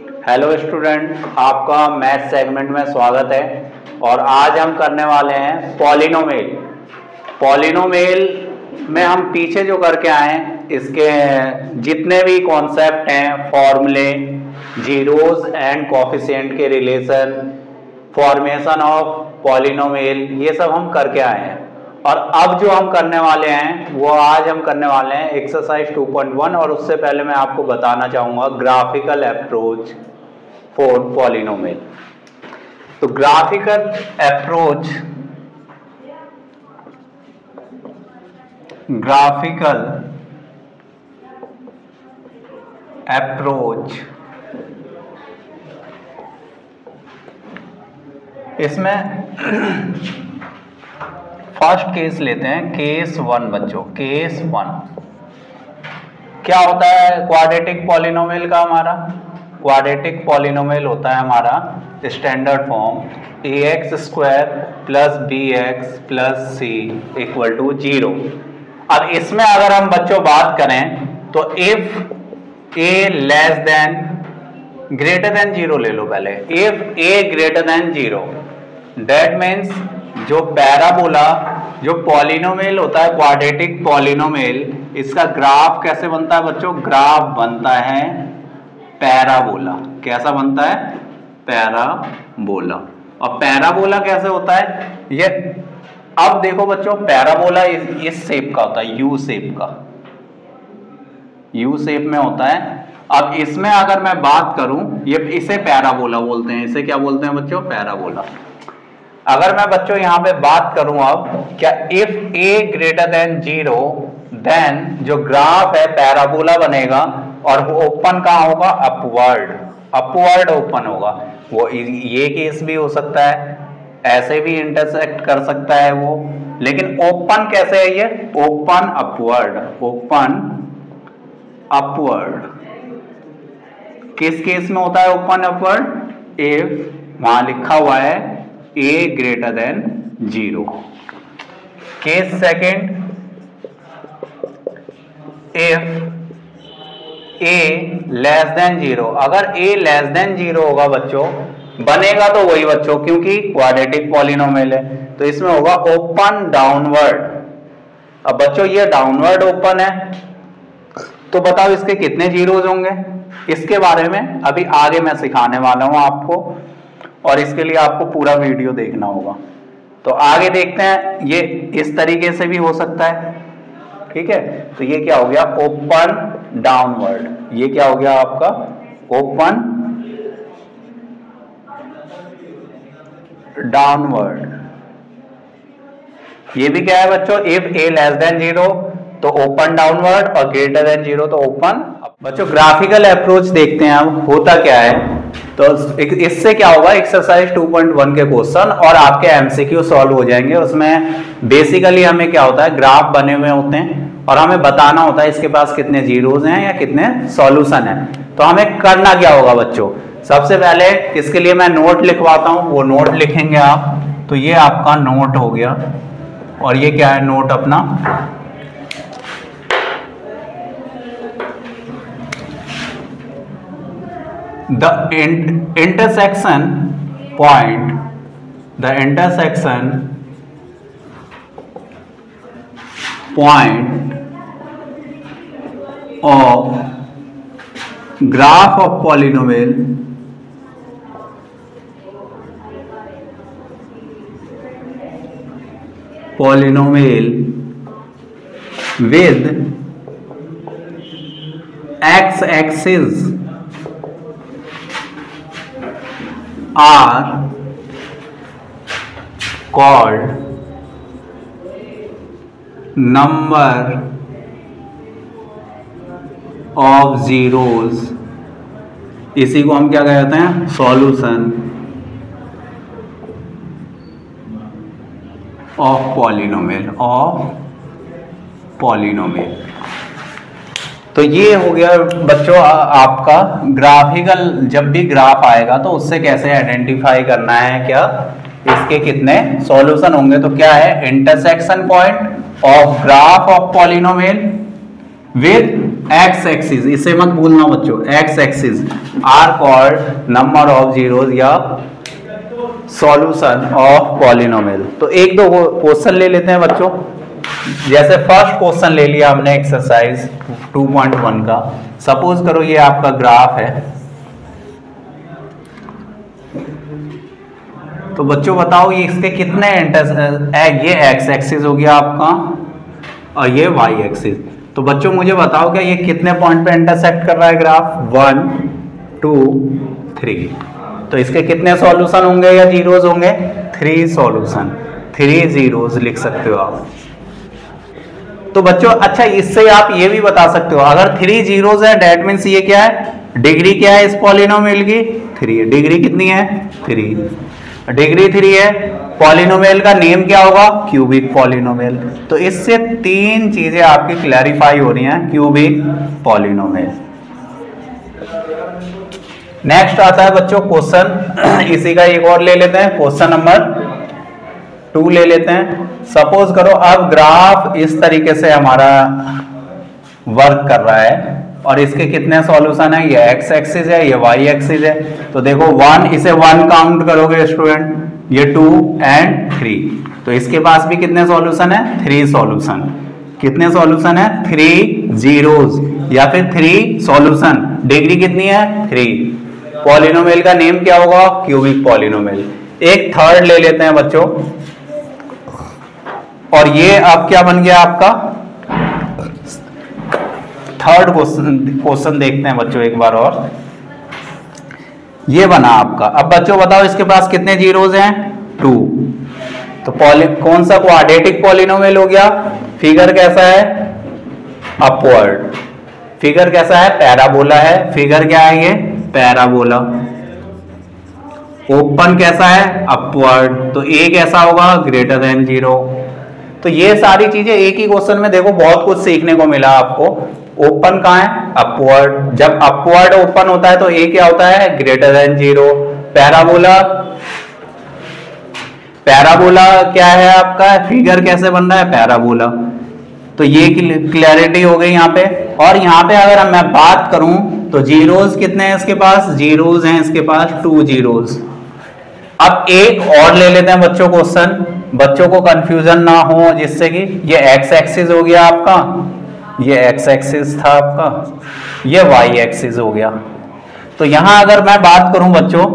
Hello student, आपका math segment में स्वागत है। और आज हम करने वाले हैं पॉलिनोमियल। पॉलिनोमियल में हम पीछे जो करके आए हैं, इसके जितने भी कॉन्सेप्ट हैं, फॉर्मूले, जीरोस एंड कोफिशिएंट के रिलेशन, फॉर्मेशन ऑफ पॉलिनोमियल, ये सब हम करके आए हैं। और अब जो हम करने वाले हैं वो आज हम करने वाले हैं एक्सरसाइज 2.1। और उससे पहले मैं आपको बताना चाहूँगा ग्राफिकल अप्रोच फॉर पॉलिनोमियल। तो ग्राफिकल अप्रोच इसमें फर्स्ट केस लेते हैं, केस 1 बच्चों। केस 1 क्या होता है क्वाड्रेटिक पॉलिनोमियल का? हमारा क्वाड्रेटिक पॉलिनोमियल होता है हमारा standard form ax² + bx + c = 0। अब इसमें अगर हम बच्चों बात करें तो इफ a ग्रेटर देन 0 ले लो पहले। If a greater than 0 that means जो पैराबोला, जो पॉलिनोमियल होता है क्वाड्रेटिक पॉलिनोमियल, इसका ग्राफ कैसे बनता है बच्चों? ग्राफ बनता है पैराबोला। कैसा बनता है? पैराबोला। और पैराबोला कैसे होता है ये? अब देखो बच्चों, पैराबोला इस शेप का होता है, यू शेप का, यू शेप में होता है। अब इसमें अगर मैं बात करूं, ये इसे पैराबोला बोलते हैं। इसे क्या बोलते हैं बच्चों? पैराबोला। अगर मैं बच्चों यहां पे बात करूं, अब क्या if a greater than 0 then जो ग्राफ है पैराबोला बनेगा और वो ओपन कहां होगा? अपवर्ड ओपन होगा। वो ये केस भी हो सकता है, ऐसे भी इंटरसेक्ट कर सकता है वो, लेकिन ओपन कैसे है ये? Open upward. किस केस में होता है ओपन अपवर्ड? इफ वहां लिखा हुआ है a greater than 0। Case second, if a less than 0। अगर a लेस देन 0 होगा बच्चों, बनेगा तो वही बच्चों, क्योंकि क्वाड्रेटिक पॉलिनोमियल है, तो इसमें होगा ओपन डाउनवर्ड। अब बच्चों ये डाउनवर्ड ओपन है, तो बताओ इसके कितने जीरोज होंगे? इसके बारे में अभी आगे मैं सिखाने वाला हूं आपको, और इसके लिए आपको पूरा वीडियो देखना होगा। तो आगे देखते हैं, ये इस तरीके से भी हो सकता है, ठीक है। तो ये क्या हो गया? Open downward. ये क्या हो गया आपका? Open downward. ये भी क्या है बच्चों? इफ a लेस देन 0 तो ओपन डाउनवर्ड, और ग्रेटर देन 0 तो ओपन। बच्चों ग्राफिकल अप्रोच देखते हैं अब होता क्या है। तो इससे क्या होगा, एक्सरसाइज 2.1 के क्वेश्चन और आपके एमसीक्यू सॉल्व हो जाएंगे। उसमें बेसिकली हमें क्या होता है, ग्राफ बने हुए होते हैं और हमें बताना होता है इसके पास कितने जीरोज हैं या कितने सॉल्यूशन हैं। तो हमें करना क्या होगा बच्चों? सबसे पहले इसके लिए मैं नोट लिखवाता हूं, वो नोट लिखेंगे आप। तो ये आपका नोट हो गया, और ये क्या है नोट अपना? The intersection point of graph of polynomial with x-axis are called number of zeros। इसी को हम क्या कहते हैं? Solution of polynomial. तो ये हो गया बच्चों आपका ग्राफिकल। जब भी ग्राफ आएगा तो उससे कैसे आइडेंटिफाई करना है, क्या इसके कितने सॉल्यूशन होंगे। तो क्या है? Intersection point of graph of polynomial with x axis, इसे मत भूलना बच्चों, x axis are called number of zeros या सॉल्यूशन ऑफ पॉलिनोमियल। तो एक दो क्वेश्चन ले लेते हैं बच्चों। जैसे फर्स्ट क्वेश्चन ले लिया हमने एक्सरसाइज 2.1 का। सपोज करो ये आपका ग्राफ है, तो बच्चों बताओ ये इसके कितने ये एक्स एक्सिस हो गया आपका और ये वाई एक्सिस। तो बच्चों मुझे बताओ क्या ये कितने पॉइंट पे इंटरसेक्ट कर रहा है ग्राफ? 1 2 3। तो इसके कितने सॉल्यूशन होंगे या जीरोज होंगे? 3 सॉल्यूशन, 3 जीरोज लिख सकते हो आप। तो बच्चों अच्छा इससे आप ये भी बता सकते हो, अगर 3 जीरोज है डेट मीन्स ये क्या है? डिग्री क्या है इस पॉलिनोमियल की? 3। डिग्री कितनी है? 3। डिग्री 3 है। पॉलिनोमियल का नेम क्या होगा? Cubic polynomial. तो इससे 3 चीजें आपकी क्लैरिफाई हो रही हैं क्यूबिक पॉलिनोमियल। नेक्स्ट आता है बच्चों क्वेश्चन, इसी का एक और ले लेते हैं, क्वेश्चन नंबर 2 ले लेते हैं। सपोज करो अब ग्राफ इस तरीके से हमारा वर्क कर रहा है और इसके कितने सॉल्यूशन है? ये एक्स एक्सिस है, ये वाई एक्सिस है। तो देखो 1, इसे 1 काउंट करोगे स्टूडेंट, ये 2 एंड 3। तो इसके पास भी कितने सॉल्यूशन है? 3 सॉल्यूशन। कितने सॉल्यूशन है? 3 जीरोज या फिर 3 सॉल्यूशन। डिग्री कितनी है? 3। पॉलिनोमियल का नेम क्या होगा? Cubic polynomial. एक थर्ड ले लेते हैं बच्चों, और ये अब क्या बन गया आपका? थर्ड क्वेश्चन देखते हैं बच्चों एक बार और। ये बना आपका। अब बच्चों बताओ इसके पास कितने जीरोज हैं? 2। तो कौन सा क्वाड्रेटिक पॉलिनोमियल हो गया? फिगर कैसा है? अपवर्ड। फिगर कैसा है? पैराबोला है। फिगर क्या है? ये पैराबोला। ओपन कैसा है? अपवर्ड। तो ए कैसा होगा? Greater than 0। तो ये सारी चीजें एक ही क्वेश्चन में देखो बहुत कुछ सीखने को मिला आपको। ओपन कहां है? अपवर्ड। जब अपवर्ड ओपन होता है तो ए क्या होता है? Greater than 0। पैराबोला, पैराबोला क्या है आपका? फिगर कैसे बन रहा है? पैराबोला। तो ये क्लैरिटी हो गई यहाँ पे। और यहाँ पे अगर मैं बात करूं तो जीरोज कितने हैं इसके पास? जीरोज हैं इसके पास 2 जीरोज। अब एक और ले लेते हैं बच्चों क्वेश्चन, बच्चों को कंफ्यूजन ना हो, जिससे कि ये एक्स एक्सिस हो गया आपका, ये एक्स एक्सिस था आपका, ये वाई एक्सिस हो गया। तो यहां अगर मैं बात करूं बच्चों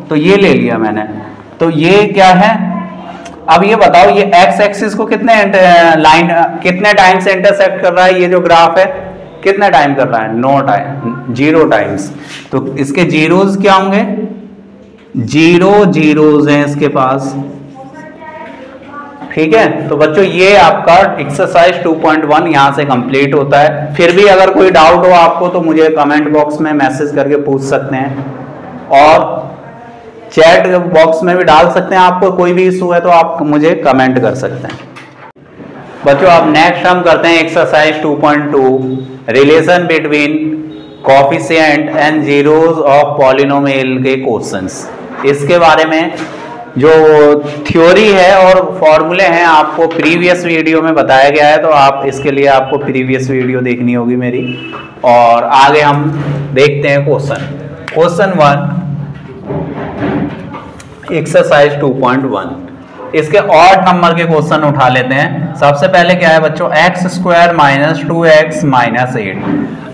तो ये ले लिया मैंने, तो ये क्या है? अब ये बताओ ये एक्स एक्सिस को कितने लाइन कितने टाइम से इंटरसेक्ट कर रहा है? ये जो ग्राफ है कितने टाइम कर रहा है? 9 टाइम, 0 टाइम्स। तो इसके जीरोज क्या होंगे? 0 जीरोज हैं इसके पास। ठीक है, तो बच्चों ये आपका एक्सरसाइज 2.1 यहां से कंप्लीट होता है। फिर भी अगर कोई डाउट हो आपको तो मुझे कमेंट बॉक्स में मैसेज करके पूछ सकते हैं, और चैट बॉक्स में भी डाल सकते हैं। आपको कोई भी इशू है तो आप मुझे कमेंट कर सकते हैं। बच्चों अब नेक्स्ट हम करते हैं exercise 2.2, relation between coefficient and zeros of polynomial के क्वेश्चंस। इसके बारे में जो थ्योरी है और फॉर्मूले हैं आपको प्रीवियस वीडियो में बताया गया है, तो आप इसके लिए आपको प्रीवियस वीडियो देखनी होगी मेरी। और आगे हम देखते हैं क्वेश्चन 1 एक्सरसाइज 2.1। इसके ऑड नंबर के क्वेश्चन उठा लेते हैं। सबसे पहले क्या है बच्चों? x² minus 2x minus 8।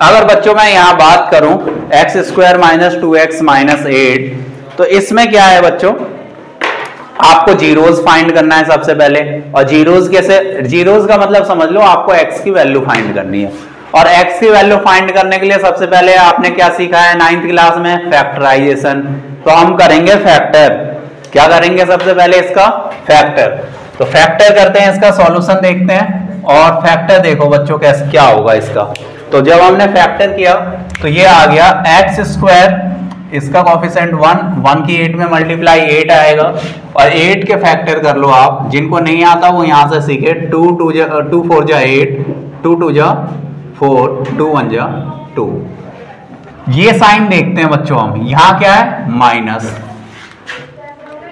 अगर बच्चों मैं यहाँ बात करूं x² माइनस 2x माइनस 8, तो इसमें क्या है बच्चों? आपको जीरोज फाइंड करना है सबसे पहले। और जीरोज कैसे? जीरोज का मतलब समझ लो आपको x की वैल्यू फाइंड करनी है। और x की वैल्यू फाइंड करने के लिए सबसे पहले आपने क्या सीखा है 9th क्लास में? फैक्टराइजेशन। तो हम करेंगे फैक्टर। क्या करेंगे सबसे पहले? इसका फैक्टर। तो फैक्टर करते हैं, इसका सॉल्यूशन देखते हैं। और फैक्टर देखो बच्चों कैसे क्या होगा इसका। तो जब हमने फैक्टर किया तो ये आ गया x², इसका कोफिशिएंट 1 की 8 में मल्टीप्लाई 8 आएगा। और 8 के फैक्टर कर लो आप, जिनको नहीं आता वो यहां से सीखे। 2 4 जा 8, 2 2 जा 4, 2 1 जा 2। ये साइन देखते हैं बच्चों हम। यहां क्या है? माइनस।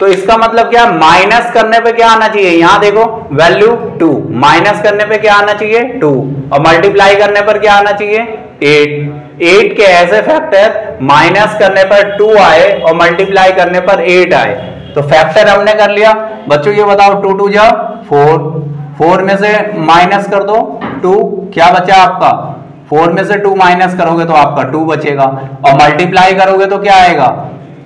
तो इसका मतलब क्या? माइनस करने पे क्या आना चाहिए? यहां देखो वैल्यू 2, माइनस करने पे क्या आना चाहिए? 2, और मल्टीप्लाई करने पर क्या आना चाहिए? 8 के ऐसे फैक्टर माइनस करने पर 2 आए और मल्टीप्लाई करने पर 8 आए, तो फैक्टर हमने कर लिया। बच्चों ये बताओ 2 2 जा 4, 4 में से माइनस कर दो 2, क्या बचा आपका? 4 में से 2 माइनस करोगे तो आपका 2 बचेगा, और मल्टीप्लाई करोगे तो क्या आएगा?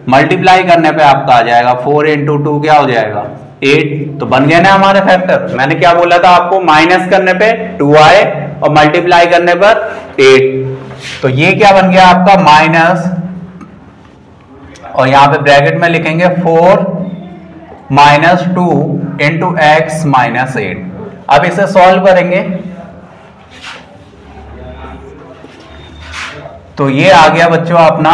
मल्टीप्लाई करने पे आपका आ जाएगा 4 इंटू 2 क्या हो जाएगा? 8। तो बन गया ना हमारे फैक्टर। मैंने क्या बोला था आपको? माइनस करने पे 2 आए और मल्टीप्लाई करने पर 8। तो ये क्या बन गया आपका? माइनस, और यहां पे ब्रैकेट में लिखेंगे 4 माइनस 2 इंटू एक्स माइनस 8। अब इसे सॉल्व करेंगे तो ये आ गया बच्चों अपना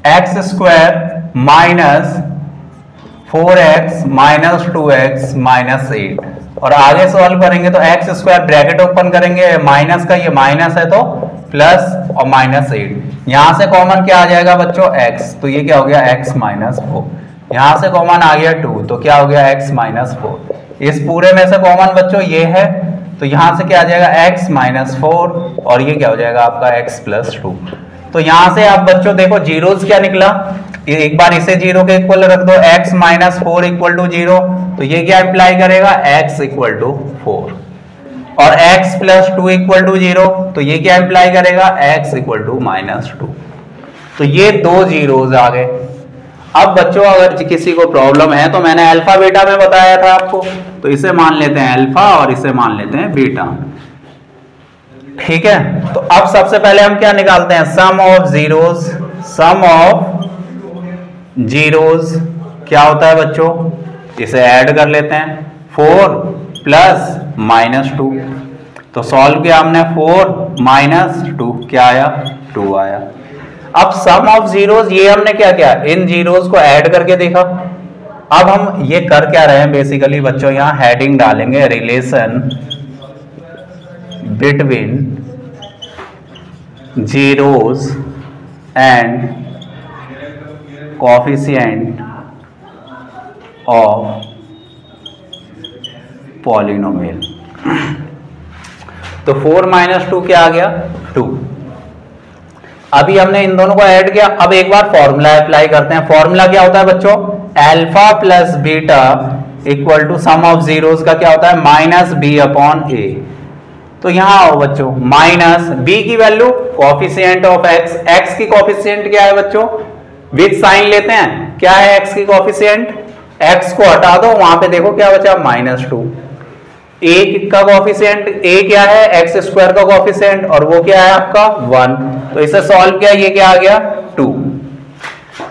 x square minus 4x minus 2x minus 8। और आगे सॉल्व करेंगे तो एक्स स्क्वायर ब्रैकेट ओपन करेंगे, माइनस का ये माइनस है तो प्लस और माइनस 8। यहां से कॉमन क्या आ जाएगा बच्चों? x, तो ये क्या हो गया? x minus 4। यहां से कॉमन आ गया 2, तो क्या हो गया? x minus 4। इस पूरे में से कॉमन बच्चों ये है, तो यहां से क्या आ जाएगा? x माइनस 4, और ये क्या हो जाएगा आपका? x plus 2। तो यहां से आप बच्चों देखो जीरोस क्या निकला, एक बार इसे जीरो के इक्वल रख दो, x माइनस 4 इक्वल टू 0, तो ये क्या इंप्लाई करेगा? x equal to 4। और x प्लस 2 इक्वल टू 0, तो ये क्या इंप्लाई करेगा? x equal to minus 2। तो ये दो जीरोस आ गए। अब बच्चों अगर किसी को प्रॉब्लम है तो मैंने अल्फा बीटा में बताया था आपको, तो इसे मान लेते हैं अल्फा और इसे मान लेते हैं बीटा। ठीक है, तो अब सबसे पहले हम क्या निकालते हैं? Sum of zeros. Sum of zeros क्या होता है बच्चों? इसे ऐड कर लेते हैं, 4 प्लस माइनस 2। तो सॉल्व किया हमने, 4 माइनस 2 क्या आया? 2 आया। अब सम ऑफ जीरोस, ये हमने क्या किया? इन जीरोस को ऐड करके देखा। अब हम ये कर क्या रहे हैं बेसिकली बच्चों? यहां हेडिंग डालेंगे relation between zeros and coefficient of polynomial. तो 4 माइनस 2 क्या आ गया? 2। अभी हमने इन दोनों को ऐड किया। अब एक बार फॉर्मूला अप्लाई करते हैं। फॉर्मूला क्या होता है बच्चों? Alpha plus beta equal to sum of zeros का क्या होता है? Minus b upon a. तो यहां आओ बच्चों, माइनस बी की value coefficient of x. X की कोएफिशिएंट क्या है बच्चों? विद साइन लेते हैं। क्या है एक्स की कोएफिशिएंट? एक्स को हटा दो, वहां पे देखो क्या बचा? माइनस 2। ए का कोएफिशिएंट ए क्या है? एक्स स्क्वायर का कोएफिशिएंट, और वो क्या है आपका? 1। तो इसे सॉल्व किया, ये क्या आ गया? 2।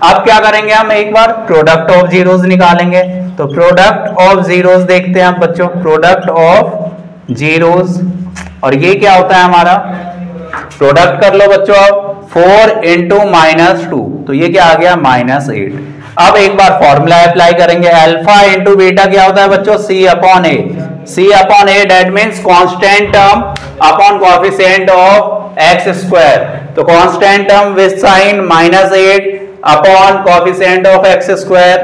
अब क्या करेंगे हम? एक बार प्रोडक्ट ऑफ जीरोस निकालेंगे। तो प्रोडक्ट ऑफ जीरोस देखते हैं आप बच्चों, प्रोडक्ट ऑफ जीरोस, और ये क्या होता है हमारा? प्रोडक्ट कर लो बच्चों अब, 4 इंटू माइनस 2, तो ये क्या आ गया? माइनस 8। अब एक बार फॉर्मूला अप्लाई करेंगे, अल्फा इंटू बीटा क्या होता है बच्चों? C upon a. C upon a that means constant term upon coefficient of x square. तो constant term with sign minus 8 upon coefficient of x square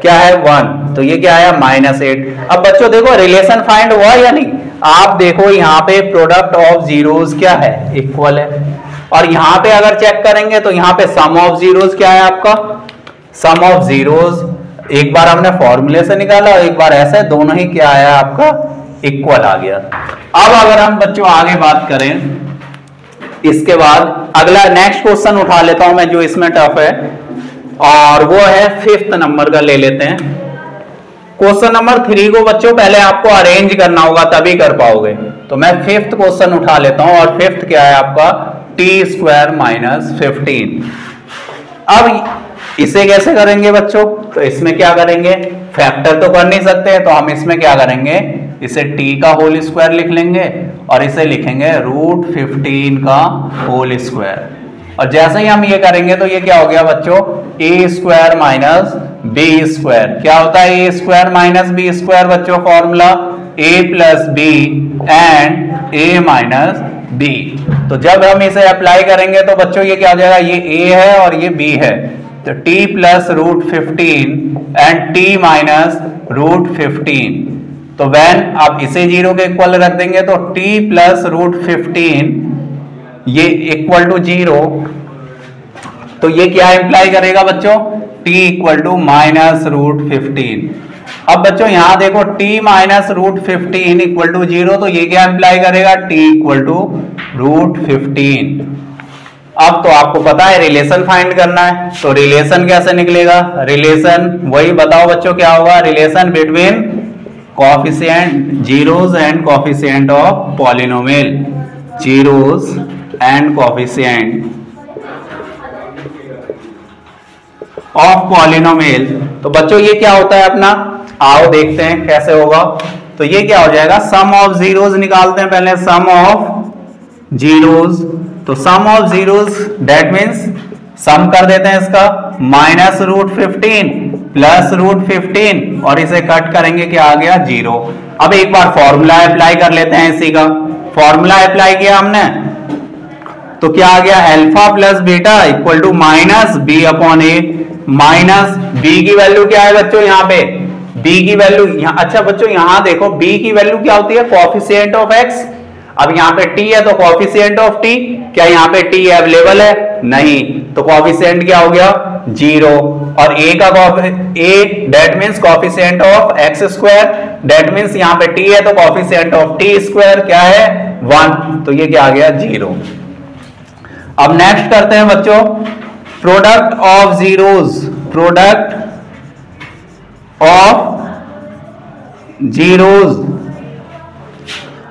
क्या है? 1। तो ये क्या आया? माइनस 8। अब बच्चों देखो रिलेशन फाइंड हुआ या नहीं? आप देखो यहाँ पे प्रोडक्ट ऑफ जीरोस क्या है? इक्वल है। और यहाँ पे अगर चेक करेंगे तो यहाँ पे सम ऑफ जीरोस क्या है आपका? सम ऑफ जीरोस एक बार हमने फॉर्मूले से निकाला और एक बार ऐसे, दोनों ही क्या आया आपका? इक्वल आ गया। अब अगर हम बच्चों आगे बात करें, इसके बाद अगला नेक्स्ट क्वेश्चन उठा लेता हूं मैं जो इसमें टफ है, और वो है 5th नंबर का ले लेते हैं। क्वेश्चन नंबर 3 को बच्चों पहले आपको अरेंज करना होगा तभी कर पाओगे। तो मैं 5th क्वेश्चन उठा लेता हूं, और 5th क्या है आपका? T square minus 15। अब इसे कैसे करेंगे बच्चों? तो इसमें क्या करेंगे? फैक्टर तो कर नहीं सकते, तो हम इसमें क्या करेंगे? इसे t का होल स्क्वायर लिख लेंगे और इसे लिखेंगे रूट 15 का होल स्क्वायर। और जैसे ही हम ये करेंगे तो ये क्या हो गया बच्चों? A square minus b square. क्या होता है a square minus b square बच्चों? Formula a plus b and a minus b. तो जब हम इसे अप्लाई करेंगे तो बच्चों ये क्या हो जाएगा? ये a है और ये b है, तो t plus root 15 and t minus root 15। तो व्हेन आप इसे 0 के इक्वल रख देंगे तो t प्लस रूट 15 ये इक्वल टू 0, तो ये क्या इंप्लाई करेगा बच्चों, t इक्वल टू -√15। अब बच्चों यहां देखो t -√15 इक्वल टू 0, तो ये क्या इंप्लाई करेगा, t इक्वल टू √15। अब तो आपको पता है रिलेशन फाइंड करना है, तो रिलेशन कैसे निकलेगा, रिलेशन वही बताओ बच्चों क्या होगा, relation between coefficient zeros and coefficient of polynomial, zeros and coefficient of polynomial. तो बच्चों ये क्या होता है अपना, आओ देखते हैं कैसे होगा। तो ये क्या हो जाएगा, सम ऑफ जीरोस निकालते हैं पहले, सम ऑफ जीरोस, तो सम ऑफ जीरोस दैट मीन्स सम कर देते हैं इसका -√15 +√15 और इसे कट करेंगे क्या आ गया 0। अब एक बार फॉर्मूला अप्लाई कर लेते हैं इसी का, फॉर्मूला अप्लाई किया हमने तो क्या आ गया, alpha plus beta equal to -b/a, minus b की वैल्यू क्या है बच्चों यहाँ पे, b की वैल्यू अच्छा बच्चों यहाँ देखो b की वैल्यू क्या होती है, कोएफिशिएंट ऑफ x। अब यहाँ पे t है तो कोएफिशिएंट ऑफ t, क्या यहाँ पे t अवेलेबल है, नहीं, तो कोएफिशिएंट क्या हो गया 0, और a का a that means coefficient of x square, that means यहाँ पे t है तो कोएफिशिएंट ऑफ t स्क्वायर क्या है 1, तो ये क्या आ गया 0। अब नेक्स्ट करते हैं बच्चों product of zeros, product of zeros.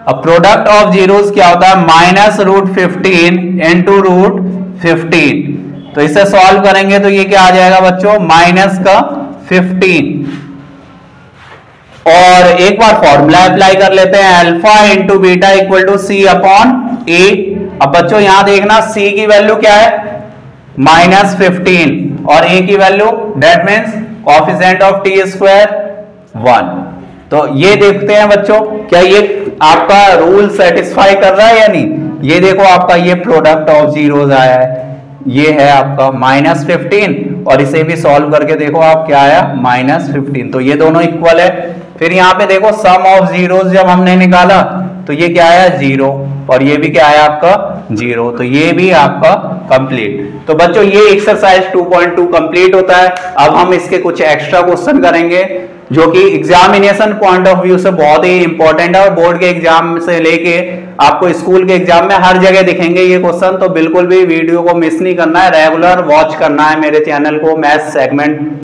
अब प्रोडक्ट ऑफ जीरोस क्या होता है, -√15 इंटू √15, तो इसे सॉल्व करेंगे तो ये क्या आ जाएगा बच्चों, माइनस का 15, और एक बार फॉर्मूला अप्लाई कर लेते हैं, alpha into beta equal to c/a। अब बच्चों यहां देखना c की वैल्यू क्या है -15 और a की value that means coefficient of t square 1। तो ये देखते हैं बच्चों क्या ये आपका रूल सेटिस्फाई कर रहा है या नहीं। ये देखो आपका ये प्रोडक्ट ऑफ जीरोस आया है, ये है आपका -15 और इसे भी सॉल्व करके देखो आप क्या आया -15, तो ये दोनों इक्वल है। फिर यहाँ पे देखो सम ऑफ जीरोस जब हमने निकाला तो ये क्या आया 0 और ये भी क्या आया आपका 0, तो ये भी आपका कंप्लीट। तो बच्चों ये एक्सरसाइज 2.2 कंप्लीट होता है। अब हम इसके कुछ एक्स्ट्रा क्वेश्चन करेंगे जो कि एग्जामिनेशन पॉइंट ऑफ व्यू से बहुत ही इंपॉर्टेंट है और बोर्ड के एग्जाम से लेके आपको स्कूल के एग्जाम में हर जगह दिखेंगे ये क्वेश्चन। तो बिल्कुल भी वीडियो को मिस नहीं करना है, रेगुलर वॉच करना है मेरे चैनल को मैथ्स सेगमेंट